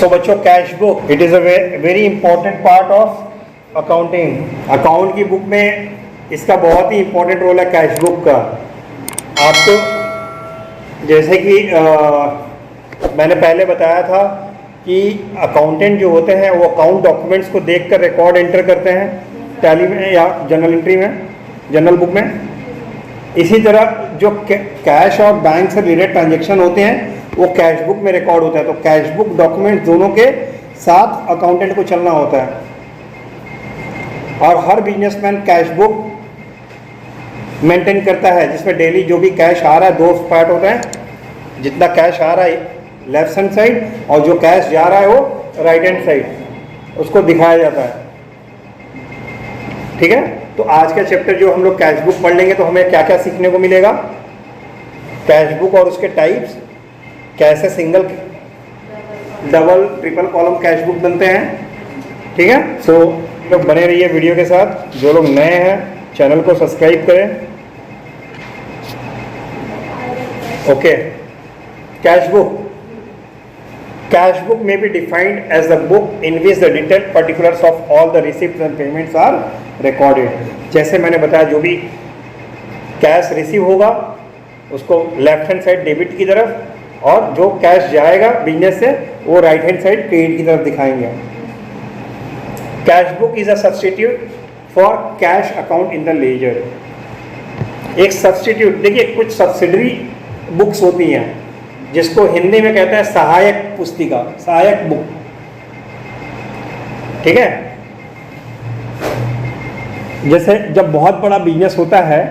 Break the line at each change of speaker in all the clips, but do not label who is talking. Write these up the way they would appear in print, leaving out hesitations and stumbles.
तो बच्चों cash book it is a very important part of accounting. Account की book में इसका बहुत ही इंपॉर्टेंट रोल है कैश बुक का। आपको जैसे कि मैंने पहले बताया था कि अकाउंटेंट जो होते हैं वो अकाउंट डॉक्यूमेंट्स को देखकर रिकॉर्ड एंटर करते हैं टैली में या जनरल एंट्री में, जनरल बुक में। इसी तरह जो कैश और बैंक से रिलेटेड ट्रांजेक्शन होते हैं वो कैश बुक में रिकॉर्ड होता है। तो कैश बुक डॉक्यूमेंट्स दोनों के साथ अकाउंटेंट को चलना होता है। और हर बिजनेसमैन कैश बुक मेंटेन करता है जिसमें डेली जो भी कैश आ रहा है, दो पार्ट होता है, जितना कैश आ रहा है लेफ्ट हैंड साइड और जो कैश जा रहा है वो राइट हैंड साइड, उसको दिखाया जाता है। ठीक है, तो आज का चैप्टर जो हम लोग कैश बुक पढ़ लेंगे तो हमें क्या क्या सीखने को मिलेगा। कैश बुक और उसके टाइप्स, कैसे single, double, triple column cash book बनते हैं। ठीक है, सो लोग बने रहिए वीडियो के साथ। जो लोग नए हैं चैनल को सब्सक्राइब करें। Okay, cash book. Cash book may be defined as the book in which the detailed particulars of all the receipts and payments are recorded। जैसे मैंने बताया जो भी कैश रिसीव होगा उसको लेफ्ट हैंड साइड डेबिट की तरफ और जो कैश जाएगा बिजनेस से वो राइट हैंड साइड क्रेडिट की तरफ दिखाएंगे। Cash book is a substitute for cash account in the ledger. एक सब्स्टिट्यूट, देखिए कुछ सब्सिडरी बुक्स होती हैं जिसको हिंदी में कहते हैं सहायक पुस्तिका, सहायक बुक। ठीक है, जैसे जब बहुत बड़ा बिजनेस होता है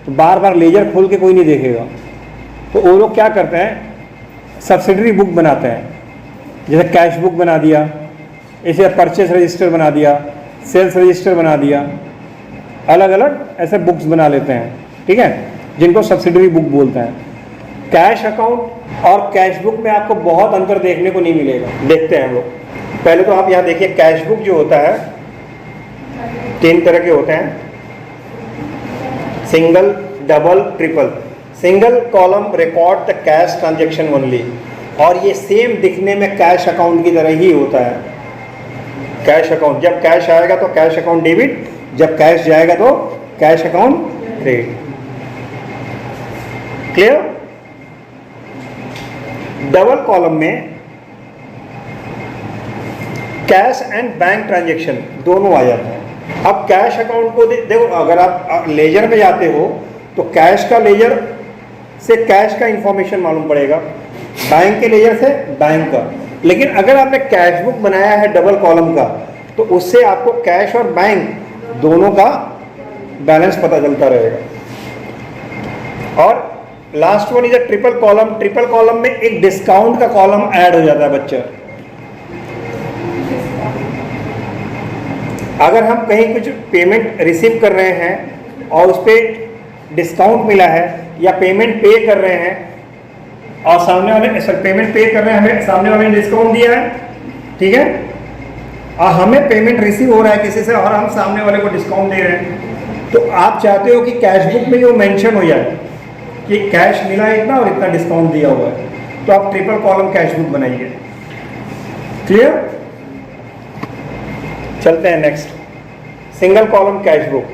तो बार बार लेजर खोल के कोई नहीं देखेगा, तो वो लोग क्या करते हैं, सब्सिडरी बुक बनाते हैं। जैसे कैश बुक बना दिया, इसे परचेस रजिस्टर बना दिया, सेल्स रजिस्टर बना दिया, अलग अलग ऐसे बुक्स बना लेते हैं। ठीक है, जिनको सब्सिडरी बुक बोलते हैं। कैश अकाउंट और कैश बुक में आपको बहुत अंतर देखने को नहीं मिलेगा। देखते हैं हम लोग। पहले तो आप यहाँ देखिए, कैश बुक जो होता है तीन तरह के होते हैं, single, double, triple. Single column record the cash transaction only, और ये सेम दिखने में कैश अकाउंट की तरह ही होता है। कैश अकाउंट, जब कैश आएगा तो कैश अकाउंट डेबिट, जब कैश जाएगा तो cash account credit. Clear? Double column में कैश एंड बैंक ट्रांजैक्शन दोनों आ जाते हैं। अब कैश अकाउंट को देखो, अगर आप लेजर में जाते हो तो कैश का लेजर से कैश का इंफॉर्मेशन मालूम पड़ेगा, बैंक के लेजर से बैंक का। लेकिन अगर आपने कैश बुक बनाया है डबल कॉलम का तो उससे आपको कैश और बैंक दोनों का बैलेंस पता चलता रहेगा। और last one is a triple column. Triple column में एक डिस्काउंट का कॉलम ऐड हो जाता है बच्चा। अगर हम कहीं कुछ पेमेंट रिसीव कर रहे हैं और उस पर डिस्काउंट मिला है या पेमेंट पे कर रहे हैं और सामने वाले पेमेंट पे कर रहे हैं, हमें सामने वाले ने डिस्काउंट दिया है, ठीक है, और हमें पेमेंट रिसीव हो रहा है किसी से और हम सामने वाले को डिस्काउंट दे रहे हैं, तो आप चाहते हो कि कैश बुक में वो मेंशन हो जाए कि कैश मिला है इतना और इतना डिस्काउंट दिया हुआ है, तो आप ट्रिपल कॉलम कैश बुक बनाइए। क्लियर? चलते हैं next, single column cash book.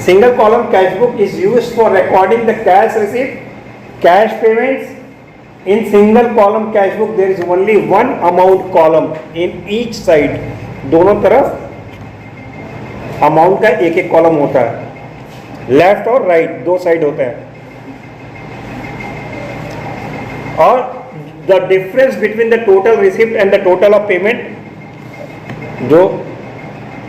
Single column cash book is used for recording the cash receipt, cash payments. In single column cash book there is only one amount column in each side. दोनों तरफ amount का एक एक column होता है, left और right दो side होते हैं। और the difference between the total receipt and the total of payment, जो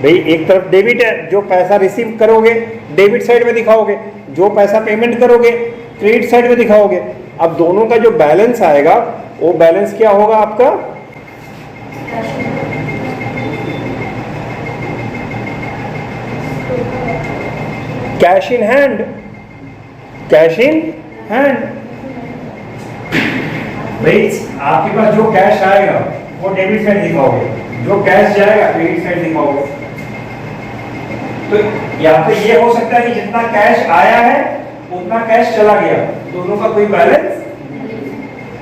भाई एक तरफ डेबिट है, जो पैसा रिसीव करोगे डेबिट साइड में दिखाओगे, जो पैसा पेमेंट करोगे क्रेडिट साइड में दिखाओगे। अब दोनों का जो बैलेंस आएगा वो बैलेंस क्या होगा आपका, cash in hand. Cash in hand, भाई आपके पास जो कैश आएगा वो डेबिट साइड दिखाओगे, जो कैश जाएगा क्रेडिट साइड दिखाओगे। तो या तो ये हो सकता है कि जितना कैश आया है उतना कैश चला गया, दोनों का कोई बैलेंस,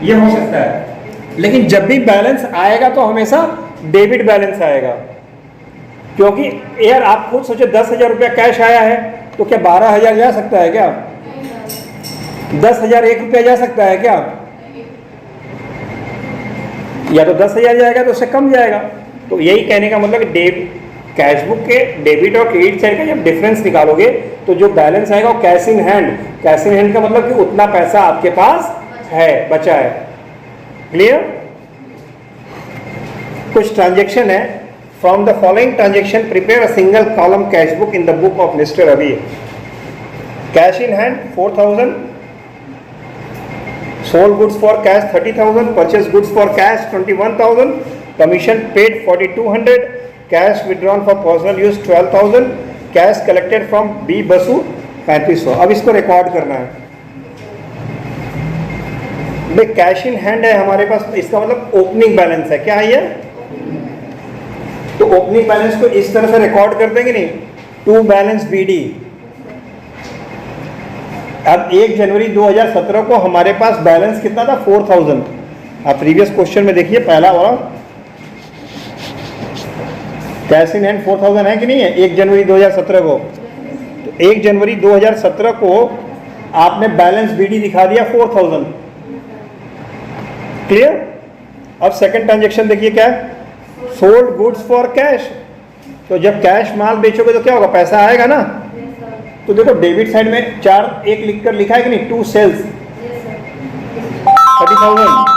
ये हो सकता है। लेकिन जब भी बैलेंस आएगा तो हमेशा डेबिट बैलेंस आएगा, क्योंकि यार आप खुद सोचो 10,000 रुपया कैश आया है तो क्या 12,000 जा सकता है क्या? 10,000 1 रुपया जा सकता है क्या? या तो 10,000 जाएगा तो उससे कम जाएगा। तो यही कहने का मतलब कि कैश बुक के डेबिट और क्रेडिट साइड का जब डिफरेंस निकालोगे तो जो बैलेंस आएगा वो cash in hand, cash in hand का मतलब कि उतना पैसा आपके पास है, बचा है। क्लियर? कुछ ट्रांजेक्शन है। From the following transaction prepare a single column cash book in the book of listed अभी। Cash in hand 4,000, sold goods for cash 30,000, purchase goods for cash 21,000, commission paid 4,200, cash withdrawn for personal use 12,000, cash collected from B Basu 3,500। अब इसको record करना है। भाई cash in hand है हमारे पास, इसका मतलब ओपनिंग बैलेंस है। क्या है ये? तो ओपनिंग बैलेंस को इस तरह से रिकॉर्ड कर देंगे नहीं, टू बैलेंस बीडी। अब 1 जनवरी 2017 को हमारे पास बैलेंस कितना था? 4,000। आप प्रीवियस क्वेश्चन में देखिए, पहला वाला कैश इन हैंड 4,000 है कि नहीं है 1 जनवरी 2017 को। तो 1 जनवरी 2017 को आपने बैलेंस बीडी दिखा दिया 4,000। क्लियर? अब सेकंड ट्रांजेक्शन देखिए क्या है, सोल्ड गुड्स फॉर कैश। तो जब कैश माल बेचोगे तो क्या होगा? पैसा आएगा ना। तो देखो डेबिट साइड में 4 लिखकर लिखा है कि नहीं, 2 सेल्स 30,000।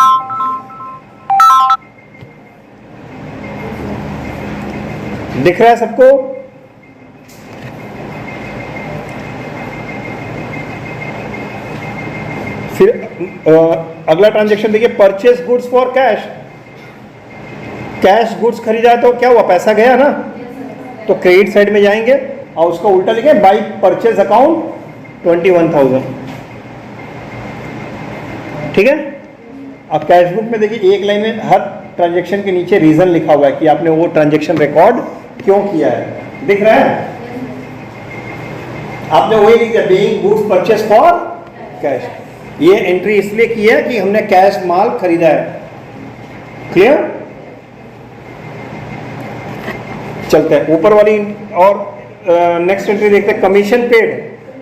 दिख रहा है सबको? फिर अगला ट्रांजेक्शन देखिए, purchase goods for cash. Cash goods खरीदा तो क्या हुआ? पैसा गया ना। तो क्रेडिट साइड में जाएंगे और उसका उल्टा लिखे बाई परचेज अकाउंट 21,000। ठीक है? अब कैश बुक में देखिए एक लाइन में हर ट्रांजेक्शन के नीचे रीजन लिखा हुआ है कि आपने वो ट्रांजेक्शन रिकॉर्ड क्यों किया है। दिख रहा है? आपने वही लिख दिया, being goods purchase for cash. ये एंट्री इसलिए की है कि हमने कैश माल खरीदा है। क्लियर? चलते हैं ऊपर वाली और नेक्स्ट एंट्री देखते हैं, कमीशन पेड।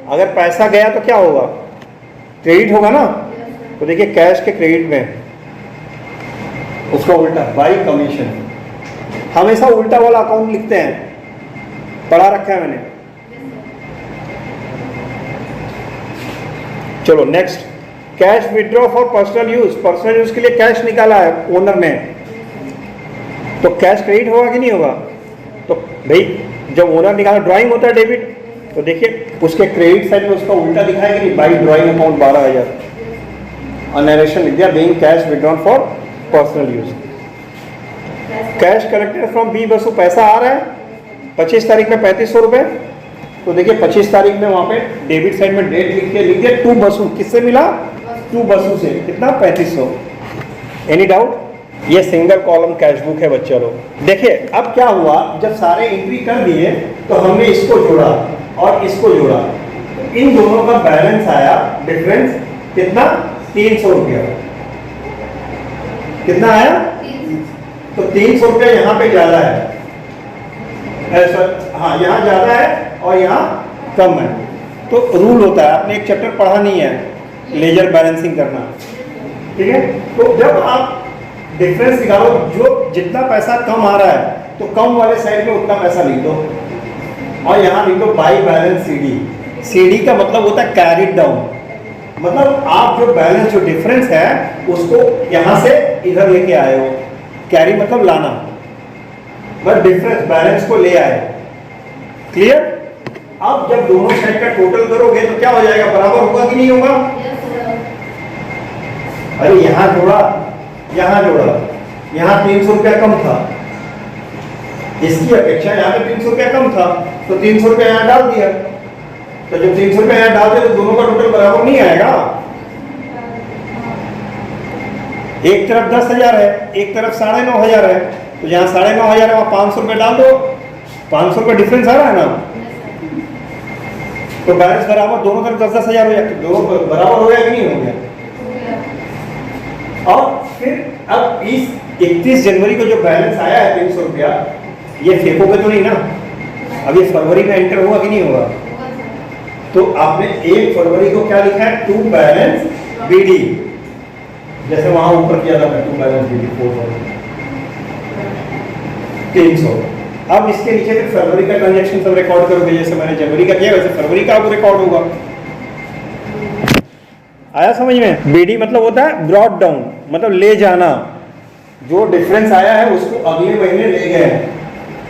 अगर पैसा गया तो क्या होगा? क्रेडिट होगा ना। तो देखिए कैश के क्रेडिट में उसका उल्टा बाई कमीशन। हमेशा उल्टा वाला अकाउंट लिखते हैं, पढ़ा रखा है मैंने। चलो next, cash withdraw for personal use. Personal use के लिए कैश निकाला है ओनर ने, तो कैश क्रेडिट होगा कि नहीं होगा? तो भाई जब ओनर निकाला, ड्राइंग होता है डेबिट, तो देखिए उसके क्रेडिट साइड में उसका उल्टा दिखा है कि नहीं, बाई ड्राइंग अकाउंट 12,000 और नरेशन लिख दिया being cash withdrawn for personal use. Cash collected from B Basu, पैसा आ रहा है 25 तारीख में 3,500 रुपये। तो देखिए 25 तारीख में वहाँ पे डेबिट साइड में डेट लिख दिया टू बसु। किससे मिला? टू बसु से। कितना? 3,500। Any doubt? ये सिंगल कॉलम कैश बुक है बच्चे लोग। देखिए अब क्या हुआ, जब सारे एंट्री कर दिए तो हमने इसको जोड़ा और इसको जोड़ा, इन दोनों का बैलेंस आया डिफरेंस कितना? 300 रुपया। कितना आया? तो 300 रुपया यहाँ पे ज्यादा है, ऐसा। हाँ, यहाँ ज्यादा है और यहाँ कम है। तो रूल होता है, आपने एक चैप्टर पढ़ा नहीं है, लेजर बैलेंसिंग करना। ठीक है? तो जब आप डिफरेंस निकालो, जो जितना पैसा कम आ रहा है तो कम वाले साइड में उतना पैसा लिख दो और यहाँ लिख दो बाई बैलेंस सीडी। सीडी का मतलब होता है कैरिड डाउन, मतलब आप जो बैलेंस, जो डिफरेंस है उसको यहाँ से इधर लेके आए हो। कैरी मतलब लाना, बस डिफरेंस बैलेंस को ले आए। क्लियर? अब जब दोनों साइड का टोटल करोगे तो क्या हो जाएगा? बराबर होगा कि नहीं होगा? अरे यहाँ जोड़ा, यहाँ जोड़ा, यहाँ 300 रुपया कम था, इसकी अपेक्षा यहाँ पे 300 रुपया कम था, तो 300 रुपया यहाँ डाल दिया। तो जब 300 रुपया यहाँ डाल दिया तो दोनों का टोटल बराबर नहीं आएगा। एक तरफ 10,000 है, एक तरफ 9,500 है, तो जहाँ 9,500 है वहाँ 500 रुपये डाल दो। 500 रुपये डिफरेंस आ रहा है ना, तो बैलेंस बराबर, दोनों तरफ 10,000 हो जाए, दोनों बराबर हो गया कि नहीं हो गया? और फिर अब इस 31 जनवरी को जो बैलेंस आया है 300 रुपया, ये फेंकोगे तो नहीं ना, अब ये फरवरी में एंटर होगा कि नहीं होगा? तो आपने 1 फरवरी को क्या लिखा है, टू बैलेंस बीडी, जैसे वहां ऊपर किया था टू बैलेंस बीडी 300। अब इसके नीचे फिर फरवरी का ट्रांजेक्शन सब रिकॉर्ड करोगे, जैसे मैंने जनवरी का किया वैसे फरवरी का आपको रिकॉर्ड होगा। आया समझ में? बीडी मतलब होता है ब्रॉट डाउन, मतलब ले जाना, जो डिफरेंस आया है उसको अगले महीने ले गए,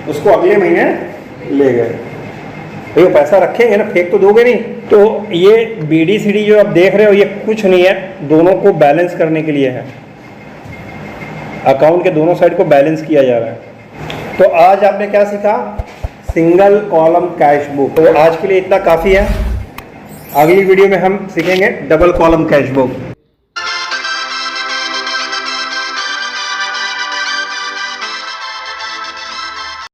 उसको अगले महीने ले गए। तो पैसा रखेंगे ना, फेंक तो दोगे नहीं। तो ये बीडी सीडी जो आप देख रहे हो ये कुछ नहीं है, दोनों को बैलेंस करने के लिए है, अकाउंट के दोनों साइड को बैलेंस किया जा रहा है। तो आज आपने क्या सीखा, सिंगल कॉलम कैश बुक। तो आज के लिए इतना काफ़ी है, अगली वीडियो में हम सीखेंगे डबल कॉलम कैश बुक।